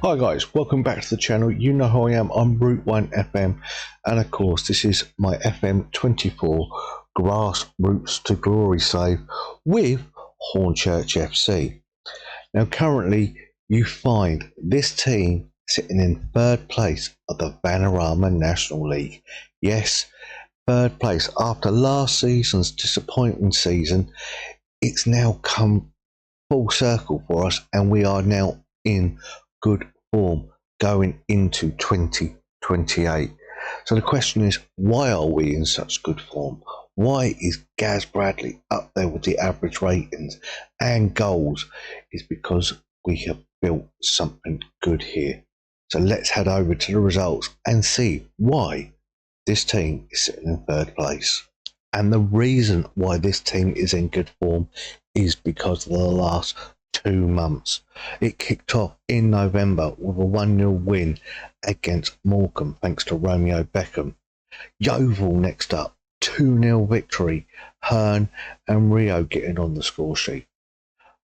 Hi guys, welcome back to the channel. You know who I am. I'm Route 1 FM, and of course this is my FM 24 Grassroots to Glory save with Hornchurch FC. Now currently you find this team sitting in third place of the Vanarama National League. Yes, third place after last season's disappointing season. It's now come full circle for us, and we are now in good form going into 2028. So the question is, why are we in such good form? Why is Gaz Bradley up there with the average ratings and goals? Is because we have built something good here. So let's head over to the results and see why this team is sitting in third place. And the reason why this team is in good form is because of the last 2 months. It kicked off in November with a 1-0 win against Morecambe thanks to Romeo Beckham. Yeovil next up, 2-0 victory. Herne and Rio getting on the score sheet.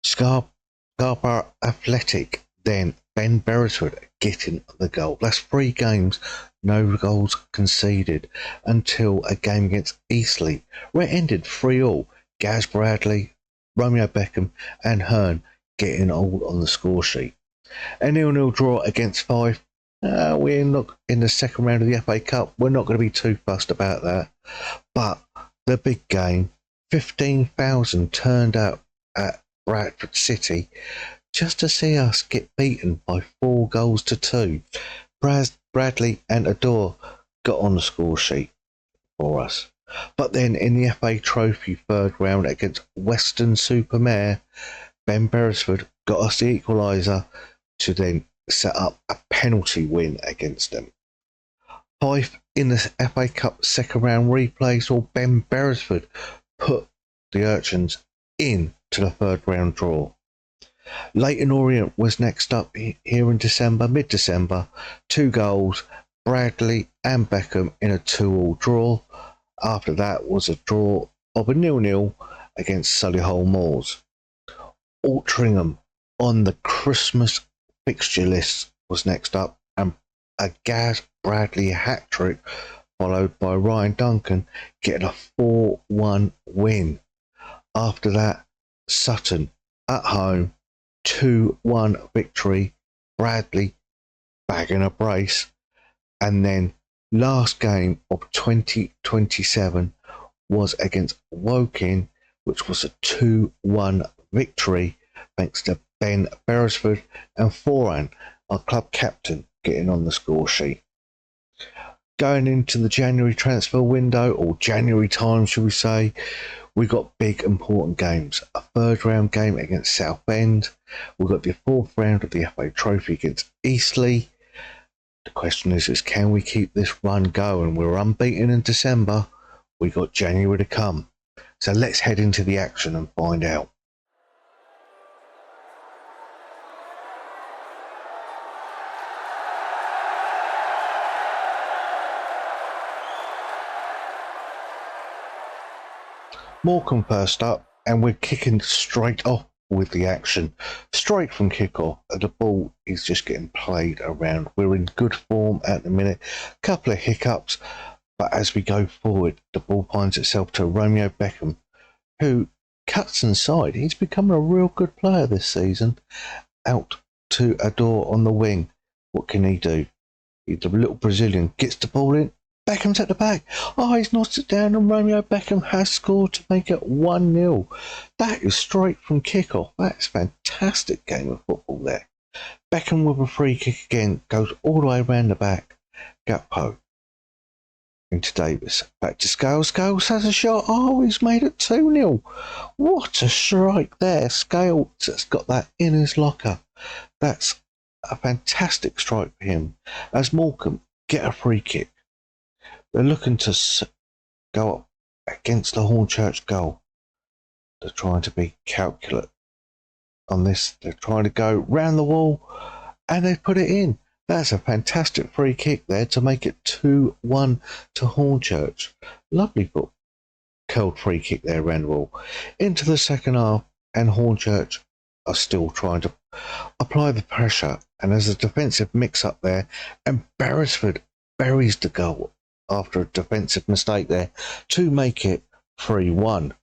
Scarborough Athletic, then Ben Beresford getting the goal. That's 3 games, no goals conceded until a game against Eastleigh, where it ended 3-3. Gaz Bradley, Romeo Beckham and Herne getting all on the score sheet. A 0-0 draw against Fife. We're not in the second round of the FA Cup. We're not going to be too fussed about that. But the big game, 15,000 turned up at Bradford City just to see us get beaten by 4-2. Bradley and Adore got on the score sheet for us. But then in the FA Trophy third round against Weston-super-Mare, Ben Beresford got us the equaliser to then set up a penalty win against them. Fife in the FA Cup second round replay saw Ben Beresford put the Urchins in to the third round draw. Leyton Orient was next up here in mid-December, 2 goals, Bradley and Beckham in a 2-2 draw. After that was a draw of a 0-0 against Solihull Moors. Altrincham on the Christmas fixture list was next up, and a Gaz Bradley hat-trick followed by Ryan Duncan getting a 4-1 win. After that, Sutton at home, 2-1 victory, Bradley bagging a brace. And then last game of 2027 was against Woking, which was a 2-1 victory thanks to Ben Beresford and Foran, our club captain, getting on the score sheet. Going into the January transfer window, or January time should we say, we got big important games. A third round game against Southend. We've got the fourth round of the FA Trophy against Eastleigh. The question is can we keep this run going? We're unbeaten in December. We got January to come. So let's head into the action and find out. Morecambe first up, and we're kicking straight off with the action. Straight from kickoff, the ball is just getting played around. We're in good form at the minute. Couple of hiccups, but as we go forward, the ball finds itself to Romeo Beckham, who cuts inside. He's becoming a real good player this season. Out to Adore on the wing. What can he do? He's a little Brazilian. Gets the ball in. Beckham's at the back. Oh, he's knocked it down, and Romeo Beckham has scored to make it 1-0. That is straight from kickoff. That's a fantastic game of football there. Beckham with a free kick again, goes all the way around the back. Gakpo into Davis. Back to Scales. Scales has a shot. Oh, he's made it 2-0. What a strike there. Scales has got that in his locker. That's a fantastic strike for him. As Morecambe get a free kick. They're looking to go up against the Hornchurch goal. They're trying to be calculate on this. They're trying to go round the wall, and they put it in. That's a fantastic free kick there to make it 2-1 to Hornchurch. Lovely foot curled free kick there around the wall. Into the second half, and Hornchurch are still trying to apply the pressure And there's a defensive mix-up there, and Beresford buries the goal after a defensive mistake there to make it 3-1.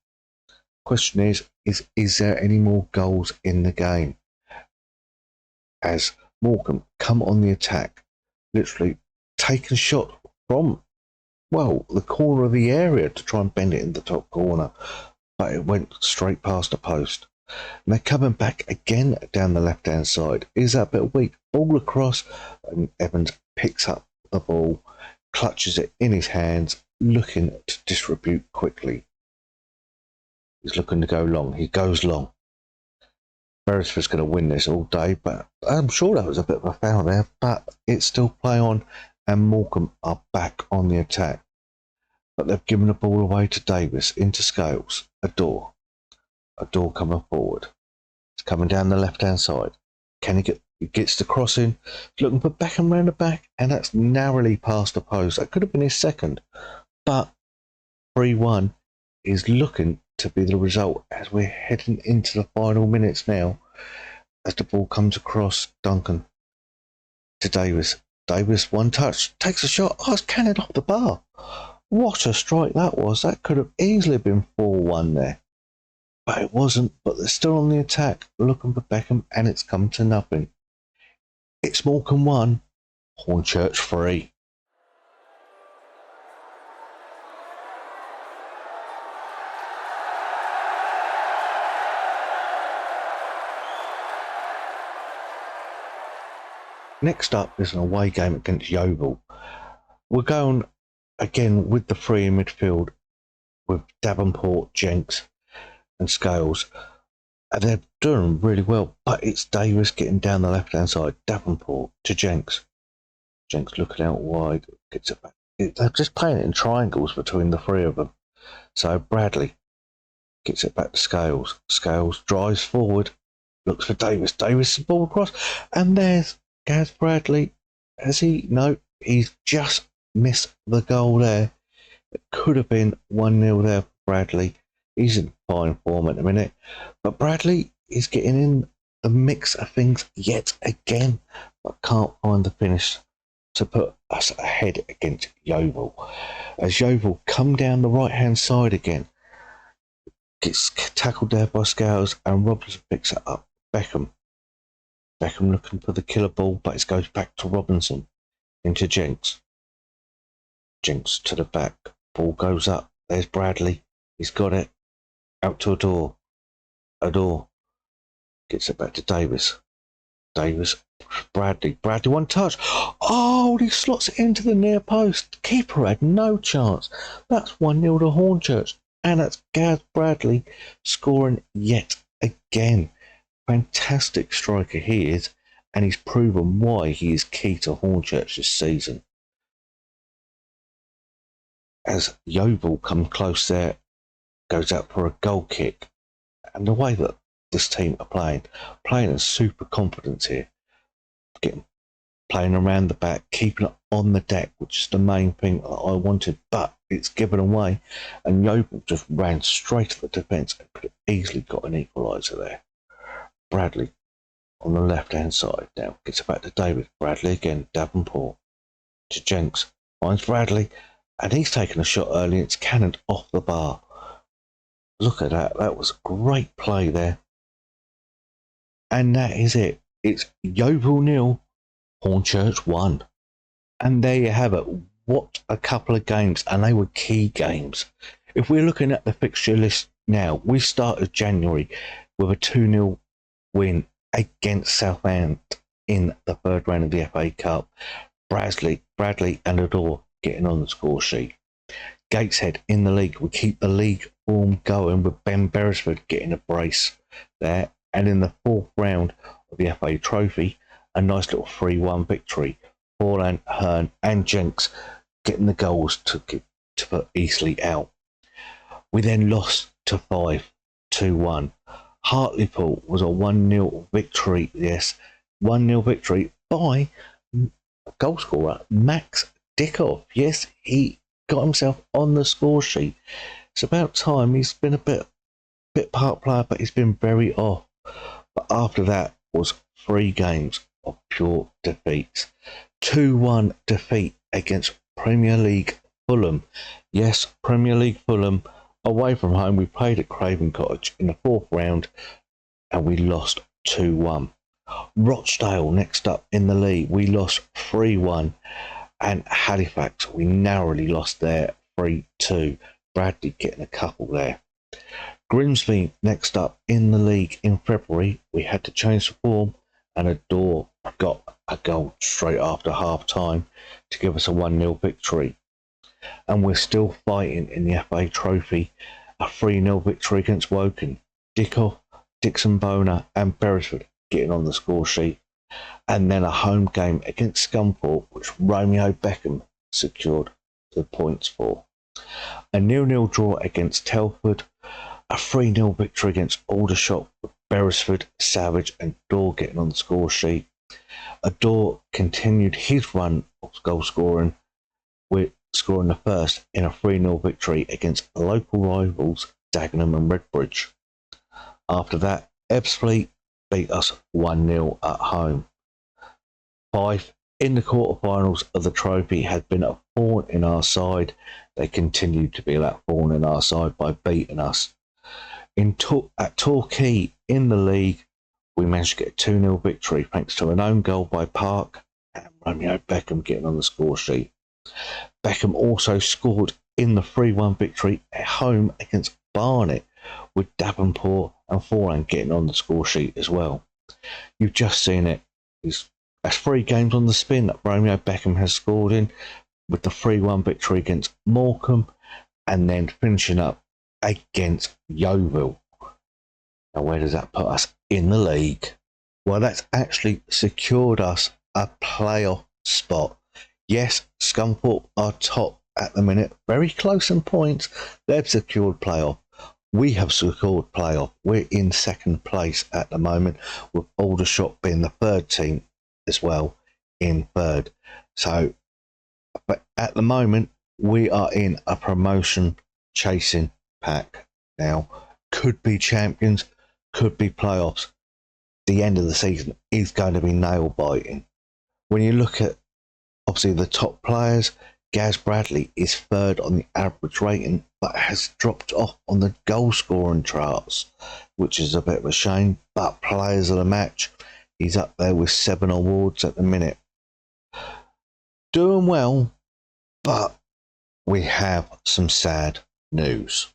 Question is there any more goals in the game? As Morecambe come on the attack, literally take a shot from, well, the corner of the area to try and bend it in the top corner, but it went straight past the post. And they're coming back again down the left-hand side. Is that a bit weak? Ball across, and Evans picks up the ball, clutches it in his hands, looking to distribute quickly. He's looking to go long. He goes long. Beresford's going to win this all day, but I'm sure that was a bit of a foul there, but it's still play on, and Morecambe are back on the attack. But they've given the ball away to Davis, into Scales, a door coming forward. It's coming down the left-hand side. He gets the crossing, looking for Beckham round the back, and that's narrowly past the post. That could have been his second, but 3-1 is looking to be the result as we're heading into the final minutes now. As the ball comes across, Duncan to Davis. Davis, one touch, takes a shot. Oh, it's cannoned off the bar. What a strike that was. That could have easily been 4-1 there. But it wasn't, but they're still on the attack, looking for Beckham, and it's come to nothing. It's Morecambe 1, Hornchurch 3. Next up is an away game against Yeovil. We're going again with the three in midfield, with Davenport, Jenks and Scales. And they're doing really well, but it's Davis getting down the left-hand side. Davenport to Jenks. Jenks looking out wide, gets it back. They're just playing it in triangles between the three of them. So Bradley gets it back to Scales. Scales drives forward, looks for Davis. Davis ball across, and there's Gaz Bradley. Has he? No, he's just missed the goal there. It could have been 1-0 there for Bradley. He's in fine form at the minute. But Bradley is getting in the mix of things yet again, but can't find the finish to put us ahead against Yeovil. As Yeovil come down the right-hand side again, gets tackled there by Scales, and Robinson picks it up. Beckham looking for the killer ball, but it goes back to Robinson, into Jenks. Jenks to the back. Ball goes up. There's Bradley. He's got it. Out to a door. Gets it back to Davis. Bradley, one touch. Oh, he slots it into the near post. Keeper had no chance. That's 1-0 to Hornchurch. And that's Gaz Bradley scoring yet again. Fantastic striker he is, and he's proven why he is key to Hornchurch this season. As Yeovil come close there, goes out for a goal kick, and the way that this team are playing in super confidence here, playing around the back, keeping it on the deck, which is the main thing that I wanted, but it's given away, and Yeovil just ran straight to the defence and could have easily got an equaliser there. Bradley on the left-hand side now gets it back to David. Bradley again, Davenport to Jenks, finds Bradley, and he's taken a shot early. It's cannoned off the bar. Look at that. That was a great play there. And that is it. It's Yeovil 0, Hornchurch 1. And there you have it. What a couple of games, and they were key games. If we're looking at the fixture list now, we started January with a 2-0 win against Southend in the third round of the FA Cup. Bradley and Adore getting on the score sheet. Gateshead in the league. We keep the league form going with Ben Beresford getting a brace there. And in the fourth round of the FA Trophy, a nice little 3-1 victory. Borland, Hearn and Jenks getting the goals to put Eastleigh out. We then lost to 2-1. Hartlepool was a 1-0 victory. Yes, 1-0 victory by goal scorer Max Dickoff. Yes, he got himself on the score sheet. It's about time. He's been a bit part player, but he's been very off. But after that was 3 games, of pure defeats. 2-1 defeat against Premier League Fulham. Yes, Premier League Fulham. Away from home, we played at Craven Cottage in the 4th round and we lost 2-1. Rochdale next up in the league, we lost 3-1. And Halifax, we narrowly lost there 3-2. Bradley getting a couple there. Grimsby next up in the league in February, we had to change the form and Adore got a goal straight after half time to give us a 1-0 victory. And we're still fighting in the FA Trophy, a 3-0 victory against Woking. Dickoff, Dixon Boner and Beresford getting on the score sheet. And then a home game against Scunthorpe, which Romeo Beckham secured the points for. A 0-0 draw against Telford, a 3-0 victory against Aldershot, with Beresford, Savage and Dorr getting on the score sheet. Adore continued his run of goal scoring, with scoring the first in a 3-0 victory against local rivals Dagenham and Redbridge. After that, Ebbsfleet beat us 1-0 at home. Fife in the quarterfinals of the trophy had been a thorn in our side. They continued to be that thorn in our side by beating us. At Torquay in the league, we managed to get a 2-0 victory thanks to an own goal by Park and Romeo Beckham getting on the score sheet. Beckham also scored in the 3-1 victory at home against Barnet, with Davenport and Foran getting on the score sheet as well. You've just seen it. That's 3 games on the spin that Romeo Beckham has scored in, with the 3-1 victory against Morecambe and then finishing up against Yeovil. Now, where does that put us in the league? Well, that's actually secured us a playoff spot. Yes, Scunthorpe are top at the minute, very close in points. They've secured playoff. We have secured playoff. We're in 2nd place at the moment, with Aldershot being the 3rd team as well in 3rd. So, but at the moment, we are in a promotion chasing pack now. Could be champions, could be playoffs. The end of the season is going to be nail biting. When you look at obviously the top players, Gaz Bradley is 3rd on the average rating, but has dropped off on the goal scoring charts, which is a bit of a shame. But players of the match, he's up there with 7 awards at the minute. Doing well, but we have some sad news.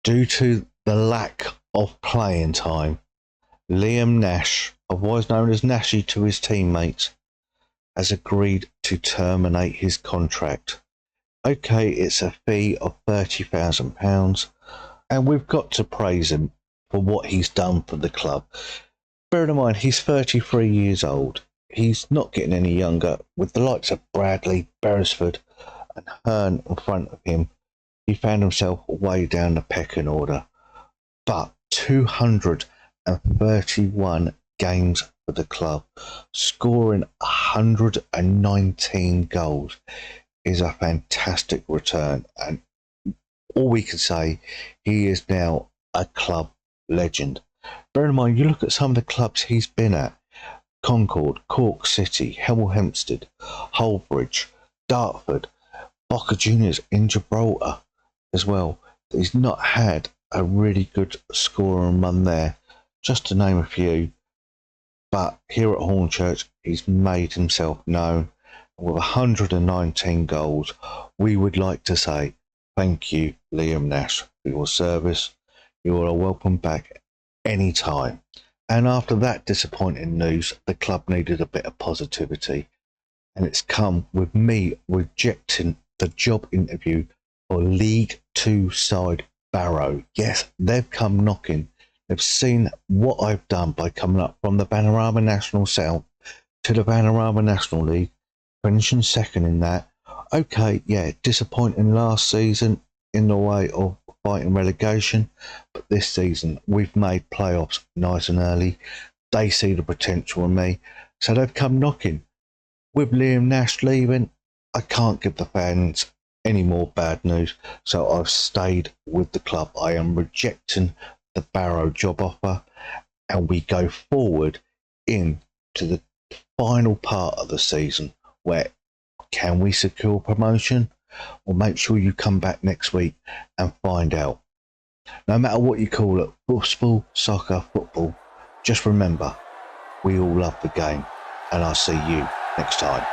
Due to the lack of playing time, Liam Nash, otherwise known as Nashy to his teammates, has agreed to terminate his contract. Okay, it's a fee of £30,000, and we've got to praise him for what he's done for the club. Bear in mind, he's 33 years old. He's not getting any younger. With the likes of Bradley, Beresford and Hearn in front of him, he found himself way down the pecking order. But 231 games for the club, scoring 119 goals is a fantastic return, and all we can say, he is now a club legend. Bear in mind, you look at some of the clubs he's been at: Concord, Cork City, Hemel Hempstead, Holbridge, Dartford, Boca Juniors in Gibraltar as well. He's not had a really good scoring run there, just to name a few. But here at Hornchurch, he's made himself known. With 119 goals, we would like to say thank you, Liam Nash, for your service. You are welcome back any time. And after that disappointing news, the club needed a bit of positivity. And it's come with me rejecting the job interview for League 2 side Barrow. Yes, they've come knocking. They've seen what I've done by coming up from the Panorama National South to the Panorama National League, finishing 2nd in that. Okay, yeah, disappointing last season in the way of fighting relegation, but this season we've made playoffs nice and early. They see the potential in me, so they've come knocking. With Liam Nash leaving, I can't give the fans any more bad news, so I've stayed with the club. I am rejecting the Barrow job offer, and we go forward into the final part of the season where can we secure promotion? Well, make sure you come back next week and find out. No matter what you call it, football, soccer, football, just remember, we all love the game, and I'll see you next time.